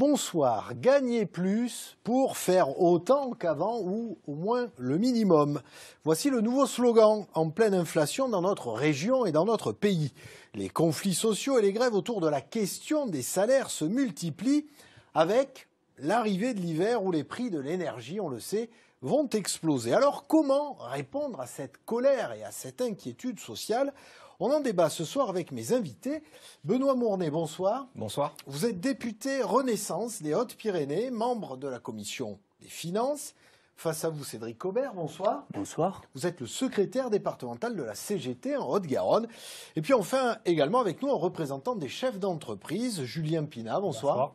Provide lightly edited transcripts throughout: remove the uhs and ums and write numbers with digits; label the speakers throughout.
Speaker 1: bonsoir. Gagner plus pour faire autant qu'avant ou au moins le minimum. Voici le nouveau slogan en pleine inflation dans notre région et dans notre pays. Les conflits sociaux et les grèves autour de la question des salaires se multiplient avec l'arrivée de l'hiver où les prix de l'énergie, on le sait, vont exploser. Alors comment répondre à cette colère et à cette inquiétude sociale ? On en débat ce soir avec mes invités. Benoît Mournet, bonsoir.
Speaker 2: Bonsoir.
Speaker 1: Vous êtes député Renaissance des Hautes-Pyrénées, membre de la commission des finances. Face à vous, Cédric Cobert, bonsoir.
Speaker 3: Bonsoir.
Speaker 1: Vous êtes le secrétaire départemental de la CGT en Haute-Garonne. Et puis enfin, également avec nous, un représentant des chefs d'entreprise, Julien Pina, bonsoir.
Speaker 3: Bonsoir.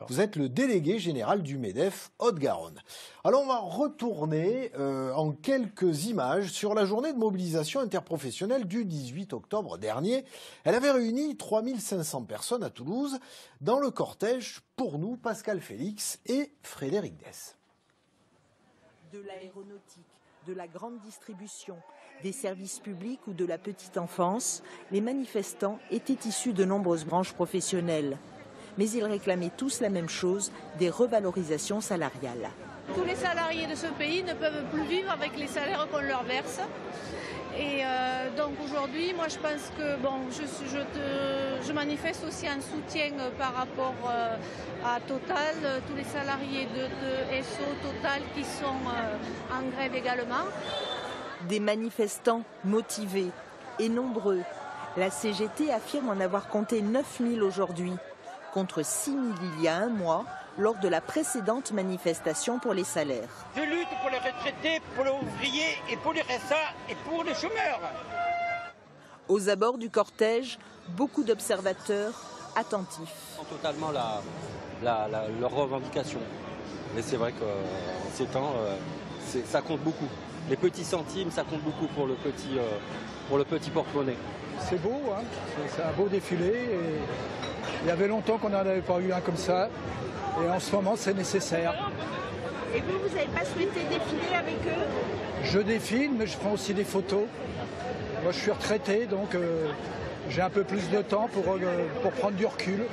Speaker 1: Vous êtes le délégué général du MEDEF Haute-Garonne. Alors on va retourner en quelques images sur la journée de mobilisation interprofessionnelle du 18 octobre dernier. Elle avait réuni 3500 personnes à Toulouse dans le cortège Pour nous, Pascal Félix et Frédéric Dess.
Speaker 4: De l'aéronautique, de la grande distribution, des services publics ou de la petite enfance, les manifestants étaient issus de nombreuses branches professionnelles. Mais ils réclamaient tous la même chose, des revalorisations salariales.
Speaker 5: Tous les salariés de ce pays ne peuvent plus vivre avec les salaires qu'on leur verse. Et donc aujourd'hui, moi je pense que je manifeste aussi un soutien par rapport à Total, tous les salariés de SO Total qui sont en grève également.
Speaker 4: Des manifestants motivés et nombreux. La CGT affirme en avoir compté 9000 aujourd'hui, contre 6000 il y a un mois, lors de la précédente manifestation pour les salaires.
Speaker 6: Je lutte pour les retraités, pour les ouvriers et pour les RSA et pour les chômeurs.
Speaker 4: Aux abords du cortège, beaucoup d'observateurs attentifs.
Speaker 2: Totalement leurs revendications. Mais c'est vrai que ces temps, ça compte beaucoup. Les petits centimes, ça compte beaucoup pour le petit porte-monnaie.
Speaker 7: C'est beau, hein, c'est un beau défilé. Et il y avait longtemps qu'on n'en avait pas eu un comme ça. Et en ce moment, c'est nécessaire.
Speaker 4: Et vous n'avez pas souhaité défiler avec eux?
Speaker 7: Je défile, mais je prends aussi des photos. Moi, je suis retraité, donc j'ai un peu plus de temps pour prendre du recul.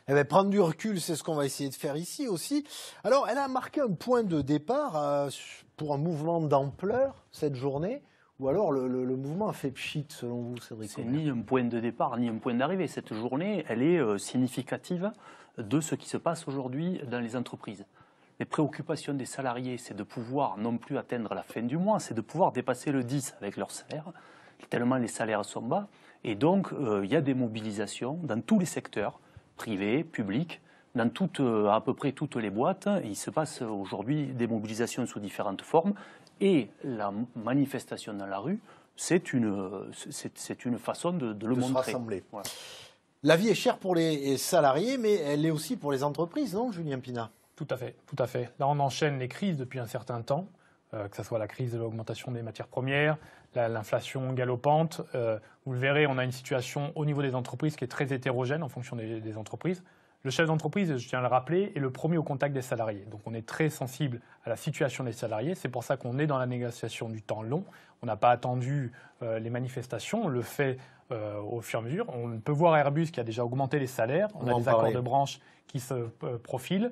Speaker 1: Eh bien, prendre du recul, c'est ce qu'on va essayer de faire ici aussi. Alors, elle a marqué un point de départ pour un mouvement d'ampleur, cette journée, ou alors le mouvement a fait pchit, selon vous, Cédric?
Speaker 3: C'est ni un point de départ, ni un point d'arrivée. Cette journée, elle est significative de ce qui se passe aujourd'hui dans les entreprises. Les préoccupations des salariés, c'est de pouvoir non plus atteindre la fin du mois, c'est de pouvoir dépasser le 10 avec leur salaire, tellement les salaires sont bas. Et donc, il y a des mobilisations dans tous les secteurs, privés, publics, dans à peu près toutes les boîtes. Il se passe aujourd'hui des mobilisations sous différentes formes. Et la manifestation dans la rue, c'est une façon de le montrer.
Speaker 1: Se rassembler.
Speaker 3: Voilà.
Speaker 1: La vie est chère pour les salariés, mais elle l'est aussi pour les entreprises, non, Julien Pina?
Speaker 8: Tout à fait, tout à fait. Là, on enchaîne les crises depuis un certain temps, que ce soit la crise de l'augmentation des matières premières, l'inflation galopante. Vous le verrez, on a une situation au niveau des entreprises qui est très hétérogène en fonction des entreprises. Le chef d'entreprise, je tiens à le rappeler, est le premier au contact des salariés. Donc on est très sensible à la situation des salariés. C'est pour ça qu'on est dans la négociation du temps long. On n'a pas attendu les manifestations, on le fait au fur et à mesure. On peut voir Airbus qui a déjà augmenté les salaires. On a des accords de branche qui se profilent.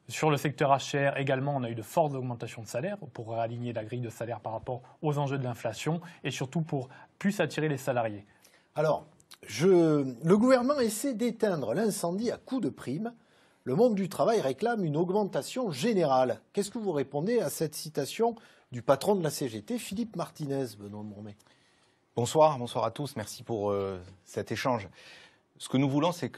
Speaker 8: Sur le secteur HR également, on a eu de fortes augmentations de salaires pour réaligner la grille de salaire par rapport aux enjeux de l'inflation et surtout pour plus attirer les salariés.
Speaker 1: Alors, le gouvernement essaie d'éteindre l'incendie à coups de primes. Le monde du travail réclame une augmentation générale. Qu'est-ce que vous répondez à cette citation du patron de la CGT, Philippe Martinez, Benoît Mournet?
Speaker 2: Bonsoir à tous. Merci pour cet échange. Ce que nous voulons, c'est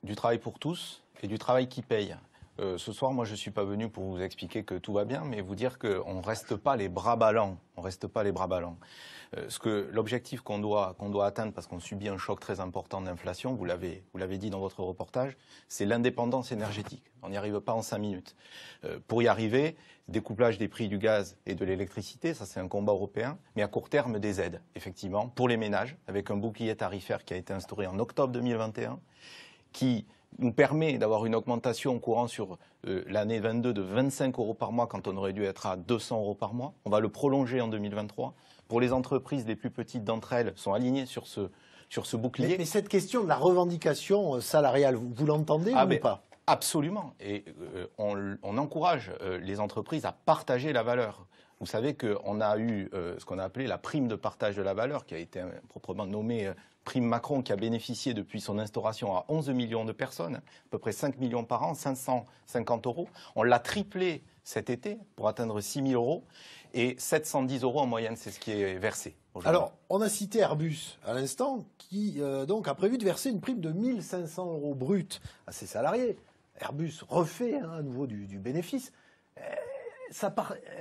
Speaker 2: du travail pour tous et du travail qui paye. Ce soir, moi, je ne suis pas venu pour vous expliquer que tout va bien, mais vous dire qu'on ne reste pas les bras ballants. L'objectif qu'on doit atteindre, parce qu'on subit un choc très important d'inflation, vous l'avez dit dans votre reportage, c'est l'indépendance énergétique. On n'y arrive pas en 5 minutes. Pour y arriver, découplage des prix du gaz et de l'électricité, ça c'est un combat européen, mais à court terme des aides, effectivement, pour les ménages, avec un bouclier tarifaire qui a été instauré en octobre 2021, qui nous permet d'avoir une augmentation courant sur l'année 22 de 25 € par mois quand on aurait dû être à 200 € par mois. On va le prolonger en 2023. Pour les entreprises, les plus petites d'entre elles sont alignées sur ce bouclier.
Speaker 1: Mais cette question de la revendication salariale, vous l'entendez ou pas?
Speaker 2: Absolument. Et on encourage les entreprises à partager la valeur. Vous savez qu'on a eu ce qu'on a appelé la prime de partage de la valeur, qui a été proprement nommée prime Macron, qui a bénéficié depuis son instauration à 11 millions de personnes, à peu près 5 millions par an, 550 €. On l'a triplé cet été pour atteindre 6 000 €. Et 710 € en moyenne, c'est ce qui est versé.
Speaker 1: Alors, on a cité Airbus à l'instant, qui donc a prévu de verser une prime de 1 500 € brut à ses salariés. Airbus refait à nouveau du bénéfice.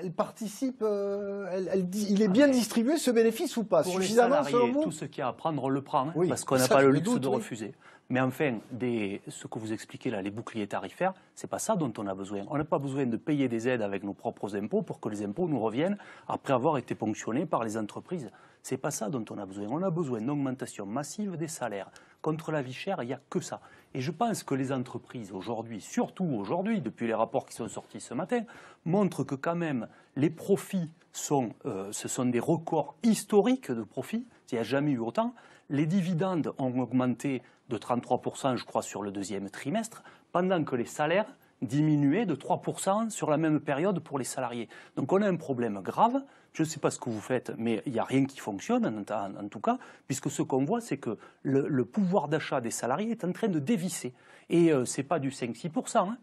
Speaker 1: Elle participe, il est bien distribué ce bénéfice ou pas?
Speaker 3: Pour
Speaker 1: Suffisamment,
Speaker 3: les salariés,
Speaker 1: selon vous?
Speaker 3: tout ce qui a à prendre, on le prend,
Speaker 1: Oui,
Speaker 3: parce qu'on n'a
Speaker 1: ça,
Speaker 3: pas
Speaker 1: je
Speaker 3: le
Speaker 1: me
Speaker 3: luxe
Speaker 1: doute,
Speaker 3: de
Speaker 1: oui.
Speaker 3: refuser. Mais enfin, ce que vous expliquez là, les boucliers tarifaires, c'est pas ça dont on a besoin. On n'a pas besoin de payer des aides avec nos propres impôts pour que les impôts nous reviennent après avoir été ponctionnés par les entreprises. C'est pas ça dont on a besoin. On a besoin d'augmentation massive des salaires. Contre la vie chère, il n'y a que ça. Et je pense que les entreprises aujourd'hui, surtout aujourd'hui, depuis les rapports qui sont sortis ce matin, montrent que quand même les profits ce sont des records historiques de profits. Il n'y a jamais eu autant. Les dividendes ont augmenté de 33%, je crois, sur le deuxième trimestre, pendant que les salaires diminuaient de 3% sur la même période pour les salariés. Donc on a un problème grave. Je ne sais pas ce que vous faites, mais il n'y a rien qui fonctionne, en tout cas, puisque ce qu'on voit, c'est que le pouvoir d'achat des salariés est en train de dévisser. Et ce n'est pas du 5-6%. Hein.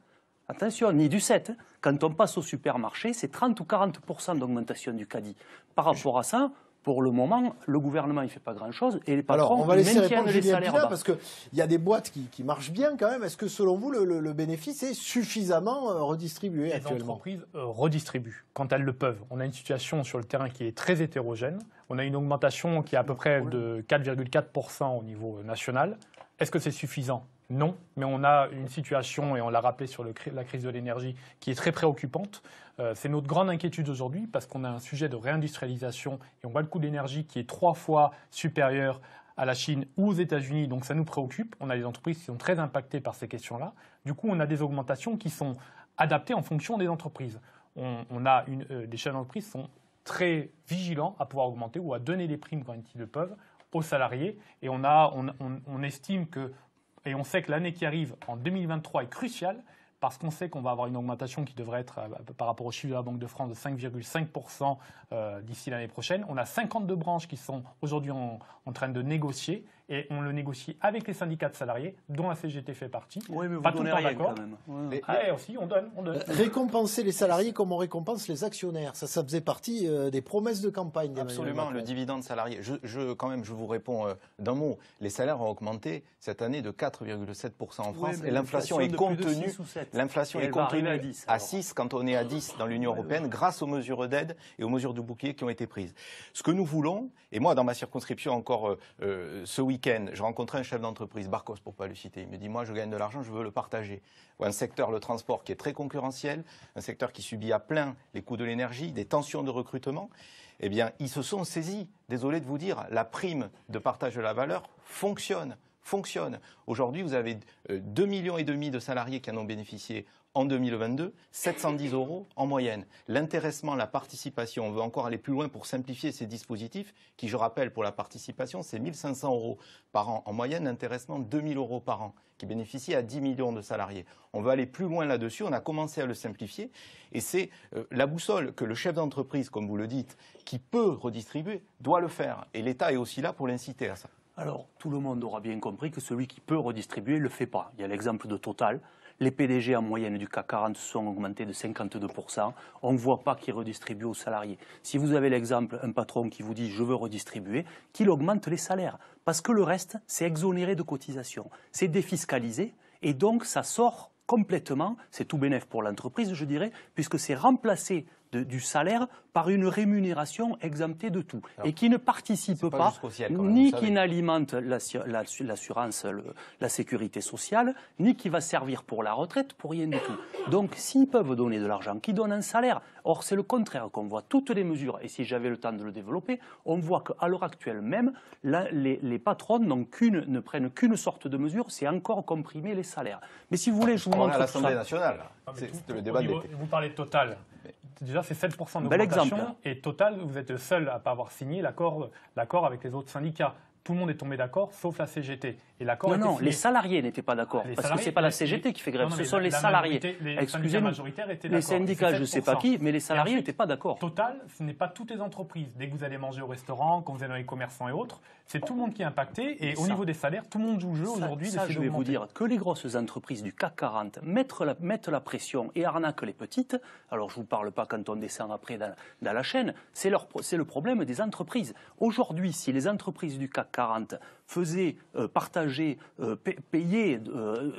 Speaker 3: Attention, ni du 7. Quand on passe au supermarché, c'est 30 ou 40% d'augmentation du caddie. Par rapport à ça, pour le moment, le gouvernement ne fait pas grand-chose et les patrons maintiennent les salaires bas.
Speaker 1: Parce qu'il y a des boîtes qui marchent bien quand même. Est-ce que selon vous, le bénéfice est suffisamment redistribué actuellement?
Speaker 8: Les entreprises redistribuent quand elles le peuvent. On a une situation sur le terrain qui est très hétérogène. On a une augmentation qui est à peu près de 4,4% au niveau national. Est-ce que c'est suffisant? Non, mais on a une situation, et on l'a rappelé sur la crise de l'énergie, qui est très préoccupante. C'est notre grande inquiétude aujourd'hui parce qu'on a un sujet de réindustrialisation et on voit le coût de l'énergie qui est 3 fois supérieur à la Chine ou aux États-Unis, donc ça nous préoccupe. On a des entreprises qui sont très impactées par ces questions-là. Du coup, on a des augmentations qui sont adaptées en fonction des entreprises. Des chefs d'entreprise sont très vigilants à pouvoir augmenter ou à donner des primes quand ils le peuvent aux salariés. Et on estime que, et on sait que l'année qui arrive en 2023 est cruciale parce qu'on sait qu'on va avoir une augmentation qui devrait être, par rapport au chiffre de la Banque de France, de 5,5% d'ici l'année prochaine. On a 52 branches qui sont aujourd'hui en train de négocier et on le négocie avec les syndicats de salariés, dont la CGT fait partie.
Speaker 3: Oui, mais vous
Speaker 8: pas tout le temps
Speaker 3: rien
Speaker 8: d'accord.
Speaker 3: quand même. Ouais.
Speaker 8: Aussi, on donne.
Speaker 1: Récompenser les salariés comme on récompense les actionnaires, ça faisait partie des promesses de campagne d'Emmanuel
Speaker 2: Absolument,
Speaker 1: Macron.
Speaker 2: le dividende salarié. Quand même, je vous réponds d'un mot. Les salaires ont augmenté cette année de 4,7% en France et l'inflation est contenue. L'inflation est contenue à 6 quand on est à 10 dans l'Union européenne grâce aux mesures d'aide et aux mesures de bouclier qui ont été prises. Ce que nous voulons, et moi dans ma circonscription encore ce week-end, je rencontrais un chef d'entreprise, Barcos pour ne pas le citer, il me dit moi je gagne de l'argent, je veux le partager. Un secteur, le transport, qui est très concurrentiel, un secteur qui subit à plein les coûts de l'énergie, des tensions de recrutement. Eh bien, ils se sont saisis. Désolé de vous dire, la prime de partage de la valeur fonctionne. Aujourd'hui, vous avez 2,5 millions de salariés qui en ont bénéficié en 2022, 710 € en moyenne. L'intéressement, la participation, on veut encore aller plus loin pour simplifier ces dispositifs, qui, je rappelle, pour la participation, c'est 1 500 € par an en moyenne, l'intéressement 2 000 € par an, qui bénéficie à 10 millions de salariés. On veut aller plus loin là-dessus, on a commencé à le simplifier, et c'est la boussole que le chef d'entreprise, comme vous le dites, qui peut redistribuer, doit le faire. Et l'État est aussi là pour l'inciter à ça.
Speaker 3: Alors, tout le monde aura bien compris que celui qui peut redistribuer ne le fait pas. Il y a l'exemple de Total. Les PDG en moyenne du CAC 40 sont augmentés de 52%. On ne voit pas qu'ils redistribuent aux salariés. Si vous avez l'exemple, un patron qui vous dit « je veux redistribuer », qu'il augmente les salaires. Parce que le reste, c'est exonéré de cotisations. C'est défiscalisé et donc ça sort complètement, c'est tout bénef pour l'entreprise, je dirais, puisque c'est remplacé du salaire par une rémunération exemptée de tout et qui ne participe pas ni qui n'alimente l'assurance, la sécurité sociale, ni qui va servir pour la retraite, pour rien du tout. Donc s'ils peuvent donner de l'argent, qu'ils donnent un salaire. Or c'est le contraire qu'on voit. Toutes les mesures, et si j'avais le temps de le développer, on voit qu'à l'heure actuelle même, les patrons ne prennent qu'une sorte de mesure, c'est encore comprimer les salaires. Mais si vous voulez, je vous montre
Speaker 2: à l'Assemblée nationale. C'est le débat de l'été.
Speaker 8: Vous parlez de Total. Déjà, c'est 7% d'augmentation. Et Total, vous êtes le seul à ne pas avoir signé l'accord avec les autres syndicats. Tout le monde est tombé d'accord, sauf la CGT. Et l'accord
Speaker 3: Non, les salariés n'étaient pas d'accord. Parce que ce n'est pas la CGT qui fait grève, ce sont les salariés. Excusez-moi, les syndicats, je ne sais pas qui, mais les salariés n'étaient pas d'accord.
Speaker 8: Total, ce n'est pas toutes les entreprises. Dès que vous allez manger au restaurant, quand vous allez dans les commerçants et autres, c'est tout le monde qui est impacté. Et au niveau des salaires, tout le monde joue le jeu aujourd'hui.
Speaker 3: Ça, je vais vous dire que les grosses entreprises du CAC 40 mettent la pression et arnaquent les petites. Alors, je ne vous parle pas quand on descend après dans la chaîne. C'est le problème des entreprises. Aujourd'hui, si les entreprises du CAC 40 faisaient partager, payer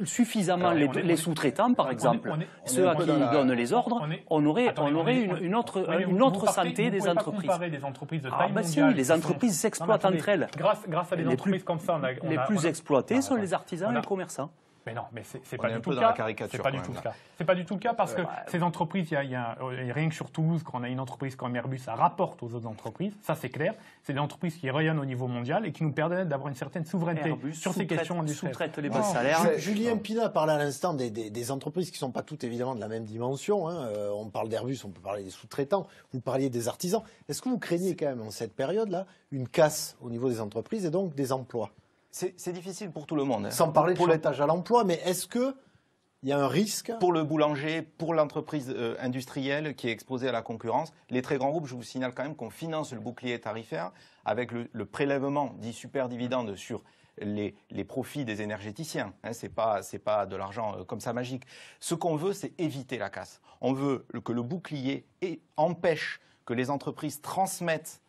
Speaker 3: suffisamment les sous-traitants, par exemple, ceux à qui donnent les ordres, on aurait une autre santé des entreprises.
Speaker 8: Comparer des entreprises de taille mondiale.
Speaker 3: Si, les entreprises s'exploitent entre elles.
Speaker 8: Grâce à des entreprises comme ça,
Speaker 3: les plus exploités sont les artisans et les commerçants.
Speaker 8: Mais non, mais c'est pas du tout le cas. C'est pas du tout le cas. C'est pas du tout le cas parce que ces entreprises, rien que sur Toulouse, quand on a une entreprise comme Airbus, ça rapporte aux autres entreprises. Ça, c'est clair. C'est des entreprises qui rayonnent au niveau mondial et qui nous permettent d'avoir une certaine souveraineté sur ces questions industrielles.
Speaker 3: Sous-traite les bas salaires.
Speaker 1: Julien Pina parlait à l'instant des entreprises qui ne sont pas toutes évidemment de la même dimension. On parle d'Airbus, on peut parler des sous-traitants. Vous parliez des artisans. Est-ce que vous craignez quand même en cette période-là une casse au niveau des entreprises et donc des emplois?
Speaker 2: C'est difficile pour tout le monde.
Speaker 1: Sans parler de l'étage à l'emploi, mais est-ce qu'il y a un risque?
Speaker 2: Pour le boulanger, pour l'entreprise industrielle qui est exposée à la concurrence, les très grands groupes, je vous signale quand même qu'on finance le bouclier tarifaire avec le prélèvement dit super dividende sur les profits des énergéticiens. C'est pas de l'argent comme ça magique. Ce qu'on veut, c'est éviter la casse. On veut que le bouclier empêche que les entreprises transmettent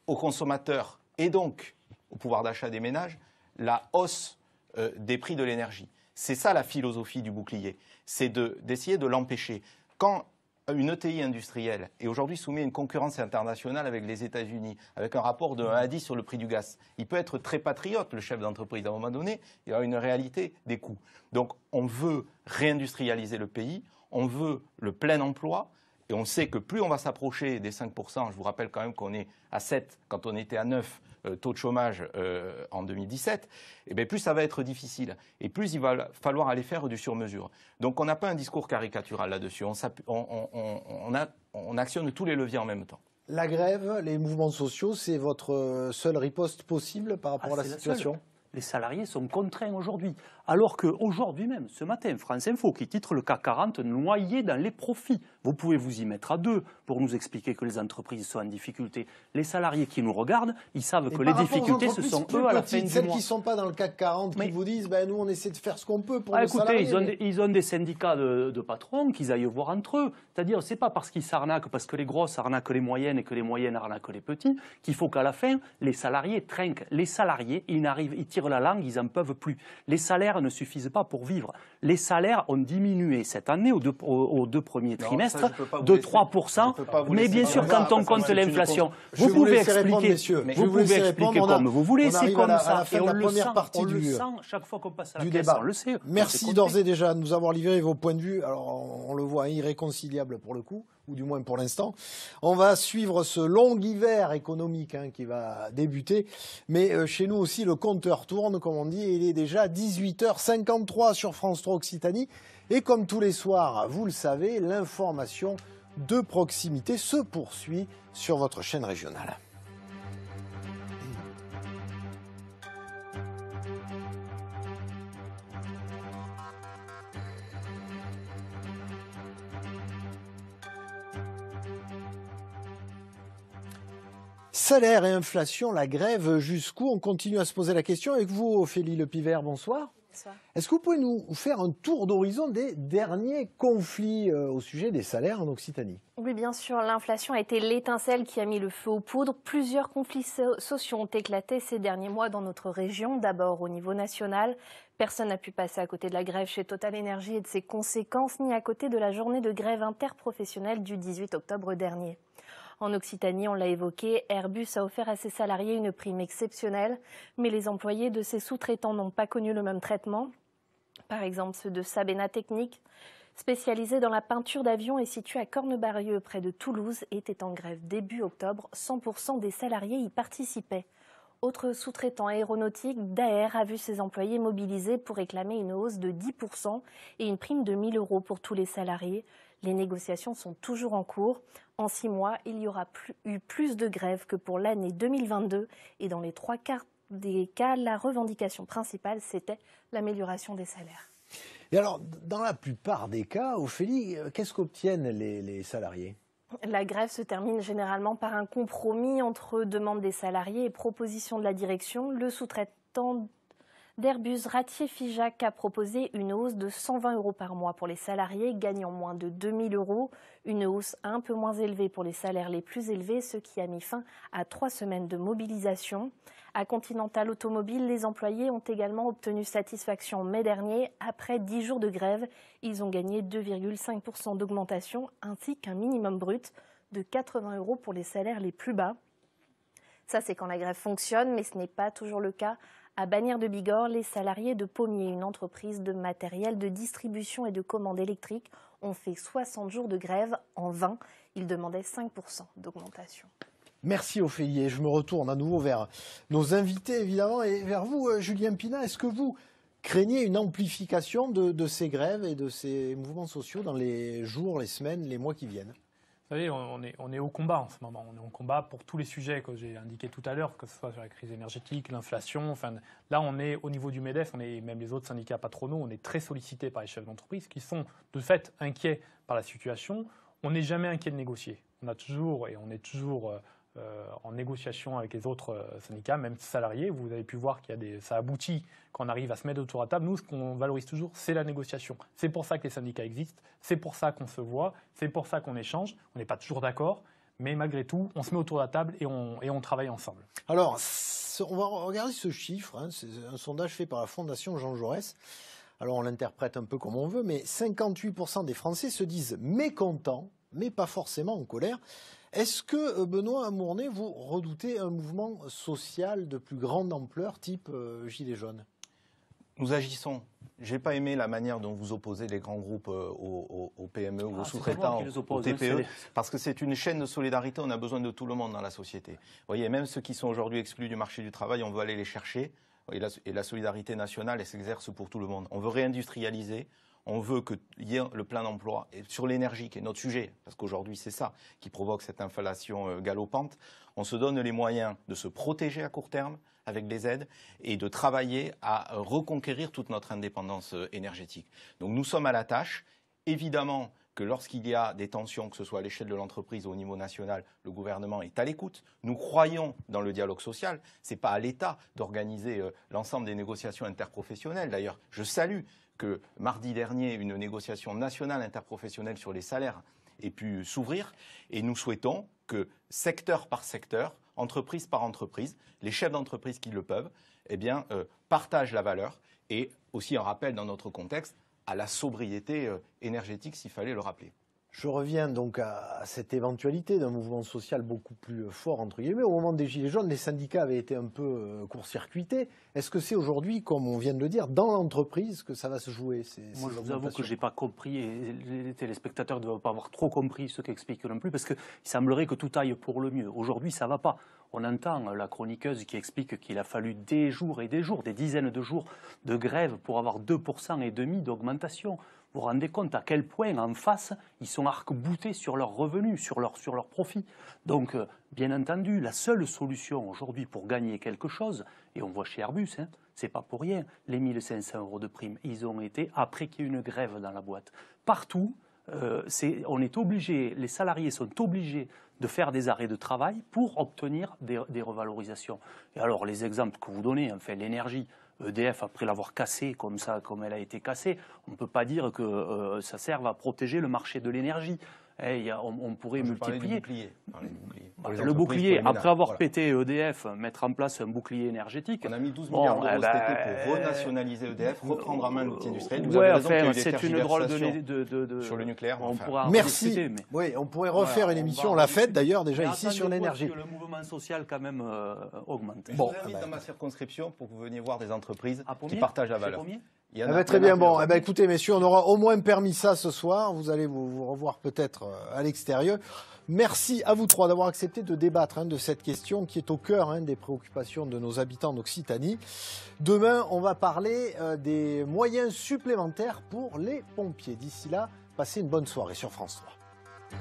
Speaker 2: aux consommateurs et donc au pouvoir d'achat des ménages, la hausse des prix de l'énergie. C'est ça la philosophie du bouclier, c'est d'essayer de l'empêcher. Quand une ETI industrielle est aujourd'hui soumise à une concurrence internationale avec les États-Unis, avec un rapport de 1 à 10 sur le prix du gaz, il peut être très patriote, le chef d'entreprise. À un moment donné, il y a une réalité des coûts. Donc on veut réindustrialiser le pays, on veut le plein emploi, et on sait que plus on va s'approcher des 5%, je vous rappelle quand même qu'on est à 7 quand on était à 9, taux de chômage en 2017, et bien plus ça va être difficile. Et plus il va falloir aller faire du sur-mesure. Donc on n'a pas un discours caricatural là-dessus. On actionne tous les leviers en même temps.
Speaker 1: La grève, les mouvements sociaux, c'est votre seule riposte possible par rapport à la situation?
Speaker 3: Les salariés sont contraints aujourd'hui. Alors qu'aujourd'hui même, ce matin, France Info, qui titre le CAC 40 noyé dans les profits. Vous pouvez vous y mettre à deux pour nous expliquer que les entreprises sont en difficulté. Les salariés qui nous regardent, ils savent que les difficultés, ce sont eux à la fin du mois.
Speaker 1: Celles qui ne sont pas dans le CAC 40, qui vous disent, nous on essaie de faire ce qu'on peut pour les salariés.
Speaker 3: Écoutez, ils ont des syndicats de patrons qu'ils aillent voir entre eux. C'est-à-dire, c'est pas parce qu'ils s'arnaquent, parce que les grosses arnaquent les moyennes et que les moyennes arnaquent les petits, qu'il faut qu'à la fin, les salariés trinquent. Les salariés, ils tirent la langue, ils n'en peuvent plus. Les salaires ne suffisent pas pour vivre. Les salaires ont diminué cette année aux deux premiers trimestres de 3%. Mais bien sûr, quand on compte l'inflation, vous pouvez expliquer comme vous voulez. C'est comme ça. Et on le sent chaque fois qu'on passe à la caisse. On le sait.
Speaker 1: Merci d'ores et déjà de nous avoir livré vos points de vue. Alors, on le voit irréconciliable pour le coup, ou du moins pour l'instant. On va suivre ce long hiver économique qui va débuter. Mais chez nous aussi, le compteur tourne, comme on dit, et il est déjà 18h53 sur France 3 Occitanie. Et comme tous les soirs, vous le savez, l'information de proximité se poursuit sur votre chaîne régionale. Salaire et inflation, la grève, jusqu'où? On continue à se poser la question avec vous, Ophélie Lepivert, bonsoir. Bonsoir. Est-ce que vous pouvez nous faire un tour d'horizon des derniers conflits au sujet des salaires en Occitanie?
Speaker 9: Oui, bien sûr, l'inflation a été l'étincelle qui a mis le feu aux poudres. Plusieurs conflits sociaux ont éclaté ces derniers mois dans notre région. D'abord au niveau national, personne n'a pu passer à côté de la grève chez Total Energy et de ses conséquences, ni à côté de la journée de grève interprofessionnelle du 18 octobre dernier. En Occitanie, on l'a évoqué, Airbus a offert à ses salariés une prime exceptionnelle, mais les employés de ses sous-traitants n'ont pas connu le même traitement. Par exemple, ceux de Sabena Technique, spécialisés dans la peinture d'avions et situé à Cornebarieux près de Toulouse, étaient en grève début octobre. 100% des salariés y participaient. Autre sous-traitant aéronautique, Daher a vu ses employés mobilisés pour réclamer une hausse de 10% et une prime de 1 000 € pour tous les salariés. Les négociations sont toujours en cours. En 6 mois, il y aura eu plus de grèves que pour l'année 2022 et dans les 3 quarts des cas, la revendication principale, c'était l'amélioration des salaires.
Speaker 1: Et alors, dans la plupart des cas, Ophélie, qu'est-ce qu'obtiennent les salariés ?
Speaker 9: La grève se termine généralement par un compromis entre demandes des salariés et propositions de la direction. Le sous-traitant d'Airbus, Ratier Figeac, a proposé une hausse de 120 € par mois pour les salariés gagnant moins de 2 000 €, une hausse un peu moins élevée pour les salaires les plus élevés, ce qui a mis fin à 3 semaines de mobilisation. À Continental Automobile, les employés ont également obtenu satisfaction en mai dernier. Après 10 jours de grève, ils ont gagné 2,5 % d'augmentation ainsi qu'un minimum brut de 80 € pour les salaires les plus bas. Ça, c'est quand la grève fonctionne, mais ce n'est pas toujours le cas. À Bagnères de Bigorre, les salariés de Pommier, une entreprise de matériel de distribution et de commande électrique, ont fait 60 jours de grève en vain. Ils demandaient 5 % d'augmentation.
Speaker 1: Merci Ophélie. Et je me retourne à nouveau vers nos invités, évidemment, et vers vous, Julien Pina. Est-ce que vous craignez une amplification de ces grèves et de ces mouvements sociaux dans les jours, les semaines, les mois qui viennent ?
Speaker 8: Vous savez, on est au combat en ce moment. On est au combat pour tous les sujets que j'ai indiqués tout à l'heure, que ce soit sur la crise énergétique, l'inflation. Enfin, là, on est au niveau du MEDEF, même les autres syndicats patronaux, on est très sollicités par les chefs d'entreprise qui sont de fait inquiets par la situation. On n'est jamais inquiet de négocier. On est toujours en négociation avec les autres syndicats, même salariés. Vous avez pu voir ça aboutit quand on arrive à se mettre autour de la table. Nous, ce qu'on valorise toujours, c'est la négociation. C'est pour ça que les syndicats existent, c'est pour ça qu'on se voit, c'est pour ça qu'on échange. On n'est pas toujours d'accord, mais malgré tout, on se met autour de la table et on travaille ensemble.
Speaker 1: Alors, on va regarder ce chiffre. C'est un sondage fait par la Fondation Jean Jaurès. Alors, on l'interprète un peu comme on veut, mais 58% des Français se disent mécontents, mais pas forcément en colère. Est-ce que, Benoît Amournay, vous redoutez un mouvement social de plus grande ampleur, type Gilets jaunes ?
Speaker 2: Nous agissons. Je n'ai pas aimé la manière dont vous opposez les grands groupes aux PME ou aux sous-traitants, aux TPE, parce que c'est une chaîne de solidarité, on a besoin de tout le monde dans la société. Vous voyez, même ceux qui sont aujourd'hui exclus du marché du travail, on veut aller les chercher, et la solidarité nationale, elle s'exerce pour tout le monde. On veut réindustrialiser. On veut qu'il y ait le plein d'emploi sur l'énergie, qui est notre sujet, parce qu'aujourd'hui c'est ça qui provoque cette inflation galopante. On se donne les moyens de se protéger à court terme avec des aides et de travailler à reconquérir toute notre indépendance énergétique. Donc nous sommes à la tâche. Évidemment que lorsqu'il y a des tensions, que ce soit à l'échelle de l'entreprise ou au niveau national, le gouvernement est à l'écoute. Nous croyons dans le dialogue social. Ce n'est pas à l'État d'organiser l'ensemble des négociations interprofessionnelles. D'ailleurs, je salue que mardi dernier, une négociation nationale interprofessionnelle sur les salaires ait pu s'ouvrir. Et nous souhaitons que, secteur par secteur, entreprise par entreprise, les chefs d'entreprise qui le peuvent, partagent la valeur. Et aussi un rappel dans notre contexte à la sobriété énergétique, s'il fallait le rappeler.
Speaker 1: Je reviens donc à cette éventualité d'un mouvement social beaucoup plus fort, entre guillemets. Au moment des Gilets jaunes, les syndicats avaient été un peu court-circuités. Est-ce que c'est aujourd'hui, comme on vient de le dire, dans l'entreprise que ça va se jouer
Speaker 3: Moi, je vous avoue que je n'ai pas compris, et les téléspectateurs ne doivent pas avoir trop compris ce qu'explique non plus, parce qu'il semblerait que tout aille pour le mieux. Aujourd'hui, ça ne va pas. On entend la chroniqueuse qui explique qu'il a fallu des jours et des jours, des dizaines de jours de grève pour avoir 2,5% d'augmentation. Vous vous rendez compte à quel point, en face, ils sont arc-boutés sur leurs revenus, sur leurs profits. Donc, bien entendu, la seule solution aujourd'hui pour gagner quelque chose, et on voit chez Airbus, c'est pas pour rien, les 1 500 € de prime, ils ont été après qu'il y ait une grève dans la boîte. Partout, on est obligé, les salariés sont obligés de faire des arrêts de travail pour obtenir des revalorisations. Et alors, les exemples que vous donnez, enfin, l'énergie, EDF, après l'avoir cassée comme ça, comme elle a été cassée, on ne peut pas dire que ça serve à protéger le marché de l'énergie. On pourrait multiplier. Le bouclier, après avoir pété EDF, mettre en place un bouclier énergétique.
Speaker 2: On a mis 12 milliards d'euros cet été pour renationaliser EDF, reprendre en main l'outil industriel.
Speaker 3: C'est une drôle de
Speaker 2: sur le nucleaire.
Speaker 1: Merci.
Speaker 3: Discuter, mais...
Speaker 1: Oui, on pourrait refaire une émission, on l'a faite d'ailleurs déjà ici sur l'énergie.
Speaker 3: Que le mouvement social quand même augmente.
Speaker 2: Je vous invite dans ma circonscription pour que vous veniez voir des entreprises qui partagent la valeur.
Speaker 1: Très bien, bon, écoutez messieurs, on aura au moins permis ça ce soir, vous allez vous revoir peut-être à l'extérieur. Merci à vous trois d'avoir accepté de débattre de cette question qui est au cœur des préoccupations de nos habitants d'Occitanie. Demain, on va parler des moyens supplémentaires pour les pompiers. D'ici là, passez une bonne soirée sur France 3.